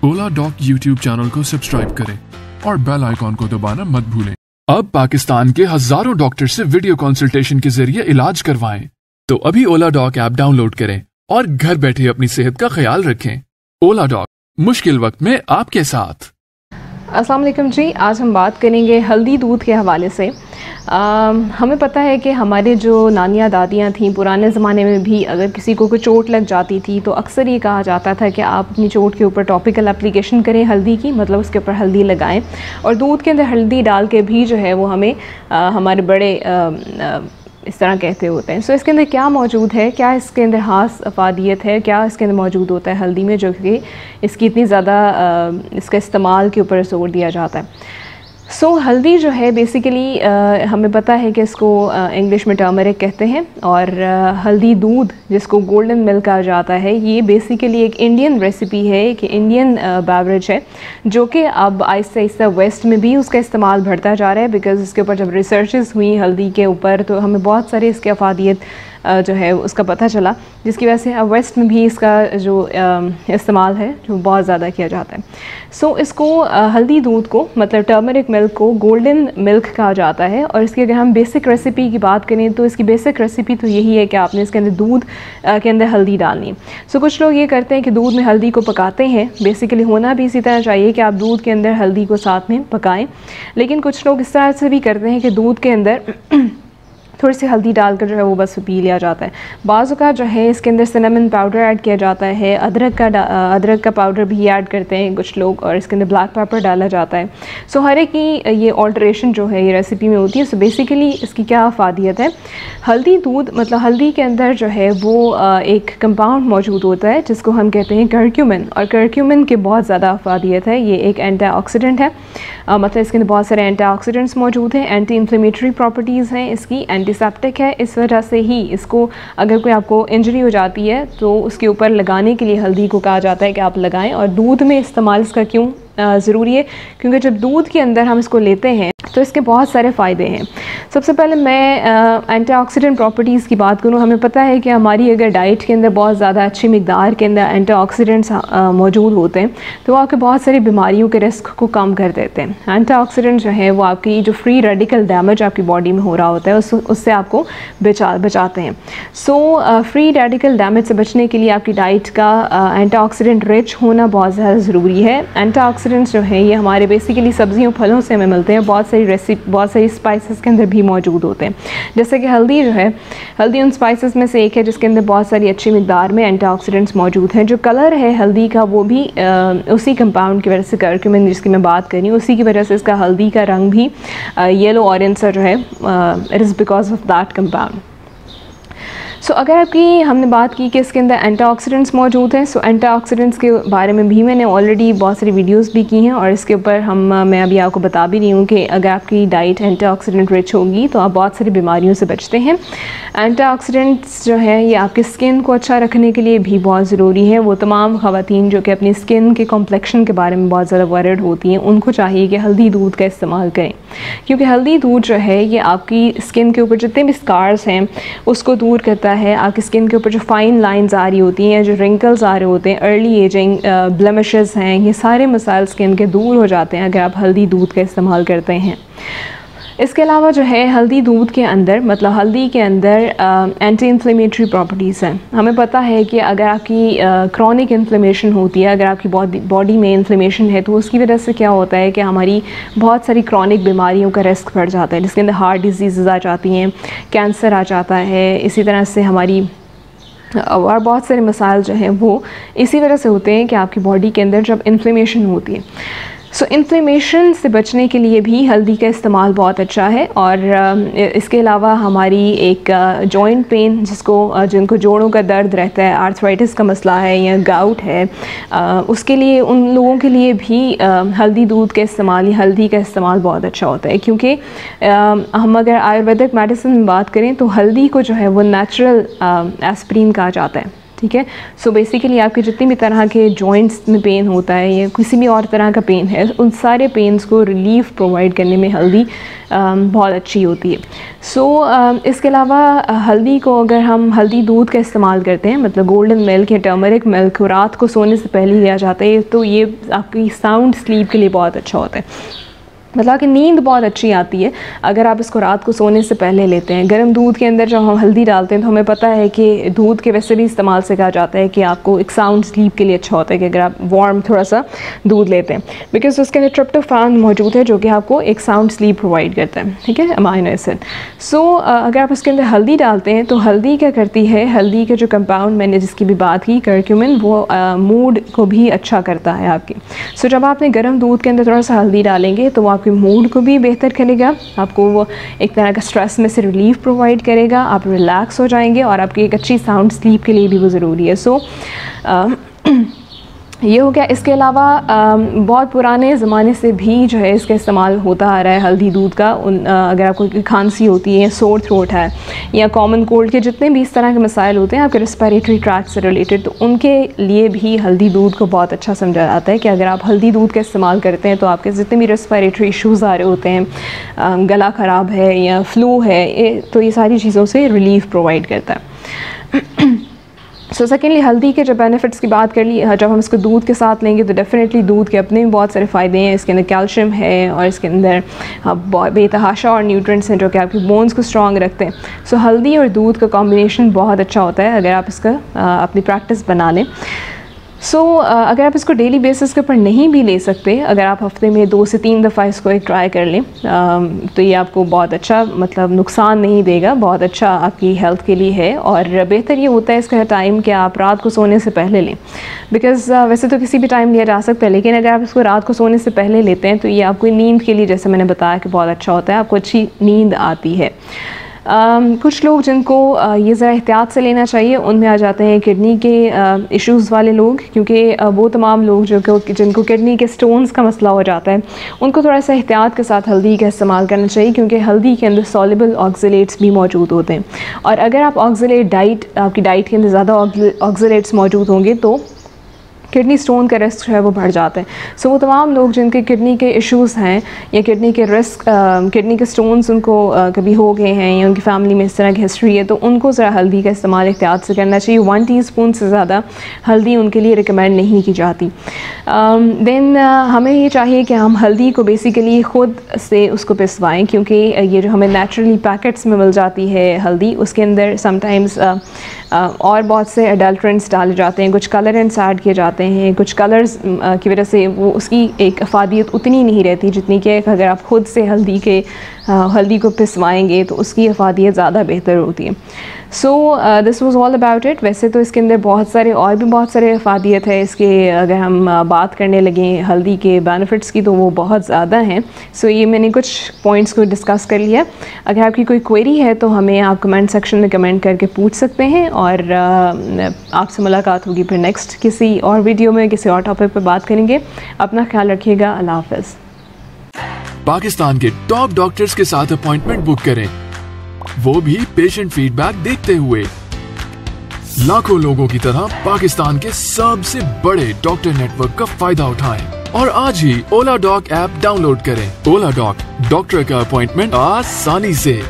ओला dock YouTube channel को subscribe करें और बेल आइकॉन को दबाना मत भूलें। अब पाकिस्तान के हजारों डॉक्टर से वीडियो कंसल्टेशन के जरिए इलाज करवाएं। तो अभी ओला डॉक ऐप डाउनलोड करें और घर बैठे अपनी सेहत का ख्याल रखें। ओला डॉक, मुश्किल वक्त में आपके साथ। अस्सलाम वालेकुम जी, आज हम बात करेंगे हल्दी दूध के हवाले से। हमें पता है कि हमारे जो नानियाँ दादियाँ थीं पुराने ज़माने में भी अगर किसी को कोई चोट लग जाती थी तो अक्सर ये कहा जाता था कि आप अपनी चोट के ऊपर टॉपिकल एप्लीकेशन करें हल्दी की, मतलब उसके ऊपर हल्दी लगाएं और दूध के अंदर हल्दी डाल के भी जो है वो हमें हमारे बड़े इस तरह कहते होते हैं। सो इसके अंदर क्या मौजूद है, क्या इसके अंदर ख़ास अफादियत है, क्या इसके अंदर मौजूद होता है हल्दी में जो कि इसकी इतनी ज़्यादा इसका इस्तेमाल के ऊपर जोर दिया जाता है। सो हल्दी जो है बेसिकली हमें पता है कि इसको इंग्लिश में टर्मरिक कहते हैं और हल्दी दूध जिसको गोल्डन मिल्क कहा जाता है, ये बेसिकली एक इंडियन रेसिपी है, एक इंडियन बेवरेज है जो कि अब आहिस्ता आहिस्ता वेस्ट में भी उसका इस्तेमाल बढ़ता जा रहा है। बिकॉज़ इसके ऊपर जब रिसर्चेस हुई हल्दी के ऊपर तो हमें बहुत सारे इसके अफादियत जो है उसका पता चला, जिसकी वजह से अब वेस्ट में भी इसका जो इस्तेमाल है जो बहुत ज़्यादा किया जाता है। सो इसको हल्दी दूध को मतलब टर्मरिक मिल्क को गोल्डन मिल्क कहा जाता है। और इसकी अगर हम बेसिक रेसिपी की बात करें तो इसकी बेसिक रेसिपी तो यही है कि आपने इसके अंदर दूध के अंदर हल्दी डालनी है। सो कुछ लोग ये करते हैं कि दूध में हल्दी को पकाते हैं, बेसिकली होना भी इसी तरह चाहिए कि आप दूध के अंदर हल्दी को साथ में पकाएँ, लेकिन कुछ लोग इस तरह से भी करते हैं कि दूध के अंदर थोड़ी सी हल्दी डालकर जो है वो बस पी लिया जाता है। बाज़ का जो है इसके अंदर सिनेमन पाउडर ऐड किया जाता है, अदरक का पाउडर भी ऐड करते हैं कुछ लोग, और इसके अंदर ब्लैक पेपर डाला जाता है। सो हर एक की ये ऑल्ट्रेशन जो है ये रेसिपी में होती है। सो बेसिकली इसकी क्या अफादियत है, हल्दी दूध मतलब हल्दी के अंदर जो है वो एक कंपाउंड मौजूद होता है जिसको हम कहते हैं करक्यूमिन, और करक्यूमिन के बहुत ज़्यादा अफादियत है। ये एक एंटीऑक्सीडेंट है, मतलब इसके अंदर बहुत सारे एंटीऑक्सीडेंट्स मौजूद हैं, एंटी इन्फ्लेमेटरी प्रॉपर्टीज़ हैं इसकी, एंटीसेप्टिक है। इस वजह से ही इसको अगर कोई आपको इंजरी हो जाती है तो उसके ऊपर लगाने के लिए हल्दी को कहा जाता है कि आप लगाएं। और दूध में इस्तेमाल इसका क्यों ज़रूरी है, क्योंकि जब दूध के अंदर हम इसको लेते हैं तो इसके बहुत सारे फ़ायदे हैं। सबसे पहले मैं एंटीऑक्सीडेंट प्रॉपर्टीज़ की बात करूँ। हमें पता है कि हमारी अगर डाइट के अंदर बहुत ज़्यादा अच्छी मिकदार के अंदर एंटीऑक्सीडेंट्स मौजूद होते हैं तो वो आपके बहुत सारी बीमारियों के रिस्क को कम कर देते हैं। एंटीऑक्सीडेंट जो है वो आपकी जो फ्री रेडिकल डैमेज आपकी बॉडी में हो रहा होता है उससे आपको बचाते हैं। सो फ्री रेडिकल डैमेज से बचने के लिए आपकी डाइट का एंटीऑक्सीडेंट रिच होना बहुत ज़्यादा ज़रूरी है। एंटीऑक्सीडेंट्स जो है ये हमारे बेसिकली सब्जियों फलों से हमें मिलते हैं, बहुत सारी स्पाइसेस के अंदर भी मौजूद होते हैं। जैसे कि हल्दी जो है, हल्दी उन स्पाइसेस में से एक है जिसके अंदर बहुत सारी अच्छी मिकदार में एंटीऑक्सीडेंट्स मौजूद हैं। जो कलर है हल्दी का वो भी उसी कंपाउंड की वजह से, करक्यूमिन जिसकी मैं बात कर रही हूँ, उसी की वजह से इसका हल्दी का रंग भी येलो ऑरेंज सा जो है it is because of that compound. So अगर आपकी हमने बात की कि इसके अंदर एंटीऑक्सीडेंट्स मौजूद हैं, सो एंटीऑक्सीडेंट्स के बारे में भी मैंने ऑलरेडी बहुत सारी वीडियोस भी की हैं और इसके ऊपर मैं अभी आपको बता भी रही हूँ कि अगर आपकी डाइट एंटीऑक्सीडेंट रिच होगी तो आप बहुत सारी बीमारियों से बचते हैं। एंटीऑक्सीडेंट्स जो है ये आपकी स्किन को अच्छा रखने के लिए भी बहुत ज़रूरी है। वो तमाम ख़वातीन जो कि अपनी स्किन के कॉम्प्लेक्शन के बारे में बहुत ज़्यादा वरीड होती हैं, उनको चाहिए कि हल्दी दूध का इस्तेमाल करें, क्योंकि हल्दी दूध जो है ये आपकी स्किन के ऊपर जितने भी स्कार्स हैं उसको दूर करता है। आपकी स्किन के ऊपर जो फाइन लाइंस आ रही होती हैं, जो रिंकल्स आ रहे होते हैं, अर्ली एजिंग, ब्लेमिशेस हैं, ये सारे मसाइल स्किन के दूर हो जाते हैं अगर आप हल्दी दूध का इस्तेमाल करते हैं। इसके अलावा जो है हल्दी दूध के अंदर मतलब हल्दी के अंदर एंटी इन्फ्लेमेटरी प्रॉपर्टीज़ हैं। हमें पता है कि अगर आपकी क्रॉनिक इन्फ्लेमेशन होती है, अगर आपकी बॉडी में इन्फ्लेमेशन है तो उसकी वजह से क्या होता है कि हमारी बहुत सारी क्रॉनिक बीमारियों का रिस्क बढ़ जाता है, जिसके अंदर हार्ट डिजीज़ आ जाती हैं, कैंसर आ जाता है, इसी तरह से हमारी और बहुत सारे मसाइल जो हैं वो इसी वजह से होते हैं कि आपकी बॉडी के अंदर जब इन्फ्लेमेशन होती है। सो इन्फ्लेमेशन से बचने के लिए भी हल्दी का इस्तेमाल बहुत अच्छा है। और इसके अलावा हमारी एक जॉइंट पेन जिनको जोड़ों का दर्द रहता है, आर्थराइटिस का मसला है या गाउट है, उसके लिए उन लोगों के लिए भी हल्दी दूध का इस्तेमाल या हल्दी का इस्तेमाल बहुत अच्छा होता है। क्योंकि हम अगर आयुर्वेदिक मेडिसिन में बात करें तो हल्दी को जो है वो नेचुरल एस्पिरिन कहा जाता है, ठीक है। सो बेसिकली आपके जितनी भी तरह के जॉइंट्स में पेन होता है या किसी भी और तरह का पेन है, उन सारे पेन्स को रिलीफ प्रोवाइड करने में हल्दी बहुत अच्छी होती है। सो इसके अलावा हल्दी को अगर हम हल्दी दूध का इस्तेमाल करते हैं, मतलब गोल्डन मिल्क या टर्मरिक मिल्क को रात को सोने से पहले लिया जाता है, तो ये आपकी साउंड स्लीप के लिए बहुत अच्छा होता है। मतलब कि नींद बहुत अच्छी आती है अगर आप इसको रात को सोने से पहले लेते हैं। गर्म दूध के अंदर जब हम हल्दी डालते हैं तो हमें पता है कि दूध के वैसे भी इस्तेमाल से कहा जाता है कि आपको एक साउंड स्लीप के लिए अच्छा होता है कि अगर आप वार्म थोड़ा सा दूध लेते हैं, बिकॉज उसके अंदर ट्रिप्टोफैन मौजूद है जो कि आपको एक साउंड स्लीप प्रोवाइड करता है, ठीक है, अमाइनो एसिड। सो अगर आप उसके अंदर हल्दी डालते हैं तो हल्दी क्या करती है, हल्दी के जो कंपाउंड मैंने जिसकी भी बात की करक्यूमिन, वो मूड को भी अच्छा करता है आपकी। सो जब आपने गर्म दूध के अंदर थोड़ा सा हल्दी डालेंगे तो वो आपके मूड को भी बेहतर करेगा, आपको वो एक तरह का स्ट्रेस में से रिलीफ प्रोवाइड करेगा, आप रिलैक्स हो जाएंगे और आपकी एक अच्छी साउंड स्लीप के लिए भी वो ज़रूरी है। सो ये हो गया। इसके अलावा बहुत पुराने ज़माने से भी जो है इसका इस्तेमाल होता आ रहा है हल्दी दूध का। अगर आपको खांसी होती है, सोर थ्रोट है या कॉमन कोल्ड के जितने भी इस तरह के मसाइल होते हैं आपके रेस्पिरेटरी ट्रैक्ट से रिलेटेड, तो उनके लिए भी हल्दी दूध को बहुत अच्छा समझा जाता है कि अगर आप हल्दी दूध का इस्तेमाल करते हैं तो आपके जितने भी रेस्पिरेटरी इशूज़ आ रहे होते हैं, गला ख़राब है या फ्लू है, तो ये सारी चीज़ों से रिलीफ प्रोवाइड करता है। सो सेकेंडली हल्दी के जो बेनिफिट्स की बात कर ली, जब हम इसको दूध के साथ लेंगे तो डेफिनेटली दूध के अपने भी बहुत सारे फ़ायदे हैं। इसके अंदर कैल्शियम है और इसके अंदर बेतहाशा और न्यूट्रिएंट्स हैं जो कि आपकी बोन्स को स्ट्रॉन्ग रखते हैं। सो हल्दी और दूध का कॉम्बिनेशन बहुत अच्छा होता है अगर आप इसका अपनी प्रैक्टिस बना लें। सो अगर आप इसको डेली बेसिस के ऊपर नहीं भी ले सकते, अगर आप हफ्ते में 2 से 3 दफ़ा इसको एक ट्राई कर लें तो ये आपको बहुत अच्छा, मतलब नुकसान नहीं देगा, बहुत अच्छा आपकी हेल्थ के लिए है। और बेहतर ये होता है इसका टाइम कि आप रात को सोने से पहले लें, बिकॉज़ वैसे तो किसी भी टाइम लिया जा सकता है, लेकिन अगर आप इसको रात को सोने से पहले लेते हैं तो ये आपको नींद के लिए, जैसे मैंने बताया, कि बहुत अच्छा होता है, आपको अच्छी नींद आती है। कुछ लोग जिनको ये ज़रा एहतियात से लेना चाहिए, उनमें आ जाते हैं किडनी के इश्यूज़ वाले लोग, क्योंकि वो तमाम लोग जिनको किडनी के स्टोन्स का मसला हो जाता है उनको थोड़ा सा एहतियात के साथ हल्दी का इस्तेमाल करना चाहिए, क्योंकि हल्दी के अंदर सॉल्युबल ऑक्सलेट्स भी मौजूद होते हैं। और अगर आप ऑक्सलेट डाइट, आपकी डाइट के अंदर ज़्यादा ऑक्सलेट्स मौजूद होंगे तो किडनी स्टोन का रिस्क जो है वो बढ़ जाता है। सो वो तमाम लोग जिनके किडनी के इश्यूज़ हैं या किडनी के किडनी के स्टोन्स उनको कभी हो गए हैं या उनकी फैमिली में इस तरह की हिस्ट्री है, तो उनको ज़रा हल्दी का इस्तेमाल एहतियात से करना चाहिए। 1 टीस्पून से ज़्यादा हल्दी उनके लिए रिकमेंड नहीं की जाती। देन हमें ये चाहिए कि हम हल्दी को बेसिकली ख़ुद से उसको पिसवाएँ, क्योंकि ये जो हमें नेचुरली पैकेट्स में मिल जाती है हल्दी, उसके अंदर समटाइम्स और बहुत से एडल्ट्रेंट्स डाले जाते हैं, कुछ कलरेंट्स ऐड किए जाते हैं, कुछ कलर्स की वजह से वो उसकी एक अफादियत उतनी नहीं रहती जितनी कि अगर आप ख़ुद से हल्दी को पिसवाएंगे तो उसकी अफादियत ज़्यादा बेहतर होती है। So this was all about it. वैसे तो इसके अंदर बहुत सारे अफादियत है इसके, अगर हम बात करने लगें हल्दी के बेनिफिट्स की तो वो बहुत ज़्यादा हैं। सो ये मैंने कुछ पॉइंट्स को डिस्कस कर लिया। अगर आपकी कोई क्वेरी है तो हमें आप कमेंट सेक्शन में कमेंट करके पूछ सकते हैं, और आपसे मुलाकात होगी फिर नेक्स्ट किसी और वीडियो में, किसी और टॉपिक पर बात करेंगे। अपना ख्याल रखिएगा। अल्लाह हाफ़िज़। पाकिस्तान के टॉप डॉक्टर्स के साथ अपॉइंटमेंट बुक करें, वो भी पेशेंट फीडबैक देखते हुए। लाखों लोगों की तरह पाकिस्तान के सबसे बड़े डॉक्टर नेटवर्क का फायदा उठाएं और आज ही ओला डॉक ऐप डाउनलोड करें। ओला डॉक, डॉक्टर का अपॉइंटमेंट आसानी से।